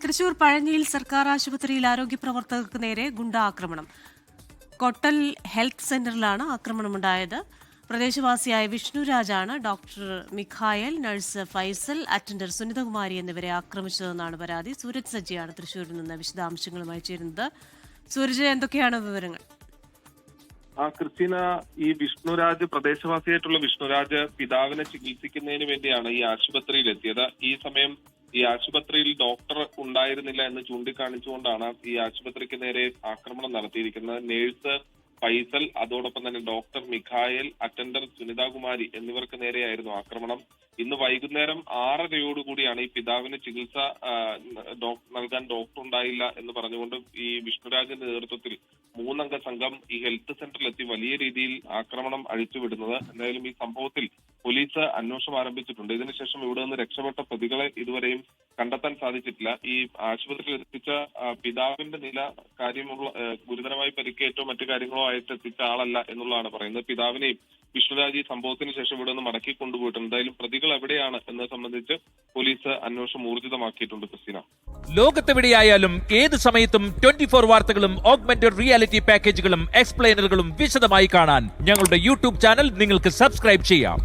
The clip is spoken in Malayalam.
തൃശൂർ പഴഞ്ഞിയിൽ സർക്കാർ ആശുപത്രിയിൽ ആരോഗ്യ പ്രവർത്തകർക്ക് നേരെ ഗുണ്ടാക്രമണം. കൊട്ടൽ ഹെൽത്ത് സെന്ററിലാണ് ആക്രമണമുണ്ടായത്. പ്രദേശവാസിയായ വിഷ്ണുരാജാണ് doctor Mikhail, nurse Faisal, attender Sunithakumari എന്നിവരെ ആക്രമിച്ചതെന്നാണ് പരാതി. സൂരജ് സജ്ജിയാണ് തൃശൂരിൽ നിന്ന് വിശദാംശങ്ങളുമായി ചേരുന്നത്. സൂരജ്, എന്തൊക്കെയാണ് വിവരങ്ങൾ? ക്രിസ്റ്റീന, ഈ വിഷ്ണുരാജ്, പ്രദേശവാസിയായിട്ടുള്ള വിഷ്ണുരാജ് പിതാവിനെ ചികിത്സിക്കുന്നതിന് വേണ്ടിയാണ് ഈ ആശുപത്രിയിൽ എത്തിയത്. ഈ സമയം ഈ ആശുപത്രിയിൽ ഡോക്ടർ ഉണ്ടായിരുന്നില്ല എന്ന് ചൂണ്ടിക്കാണിച്ചുകൊണ്ടാണ് ഈ ആശുപത്രിക്ക് നേരെ ആക്രമണം നടത്തിയിരിക്കുന്നത്. നേഴ്സ് ഫൈസൽ, അതോടൊപ്പം തന്നെ ഡോക്ടർ മിഖായൽ, അറ്റൻഡർ സുനിതകുമാരി എന്നിവർക്ക് നേരെയായിരുന്നു ആക്രമണം. ഇന്ന് വൈകുന്നേരം 6:30 ഈ പിതാവിന് ചികിത്സ നൽകാൻ ഡോക്ടർ ഉണ്ടായില്ല എന്ന് പറഞ്ഞുകൊണ്ട് ഈ വിഷ്ണുരാജിന്റെ നേതൃത്വത്തിൽ 3 അംഗ സംഘം ഈ ഹെൽത്ത് സെന്ററിലെത്തി വലിയ രീതിയിൽ ആക്രമണം അഴിച്ചുവിടുന്നത്. എന്തായാലും ഈ സംഭവത്തിൽ പോലീസ് അന്വേഷണം ആരംഭിച്ചിട്ടുണ്ട്. ഇതിനുശേഷം ഇവിടെ നിന്ന് രക്ഷപ്പെട്ട പ്രതികളെ ഇതുവരെയും കണ്ടെത്താൻ സാധിച്ചിട്ടില്ല. ഈ ആശുപത്രിയിൽ എത്തിച്ച പിതാവിന്റെ നില ഗുരുതരമായി പരിക്കേറ്റോ മറ്റു കാര്യങ്ങളോ ആയിട്ട് എത്തിച്ച ആളല്ല എന്നുള്ളതാണ് പറയുന്നത്. പിതാവിനെയും വിഷ്ണുരാജ് ഈ സംഭവത്തിന് ശേഷം ഇവിടെ നിന്ന് മടക്കി കൊണ്ടുപോയിട്ടുണ്ട്. എന്തായാലും പ്രതികൾ എവിടെയാണ് എന്നത് സംബന്ധിച്ച് പോലീസ് അന്വേഷണം ഊർജിതമാക്കിയിട്ടുണ്ട്. ക്രിസ്റ്റീന, ലോകത്തെവിടെയായാലും ഏത് സമയത്തും 24 വാർത്തകളും ഓഗ്മെന്റഡ് റിയാലിറ്റി പാക്കേജുകളും എക്സ്പ്ലെയിനറുകളും വിശദമായി കാണാൻ ഞങ്ങളുടെ യൂട്യൂബ് ചാനൽ നിങ്ങൾക്ക് സബ്സ്ക്രൈബ് ചെയ്യാം.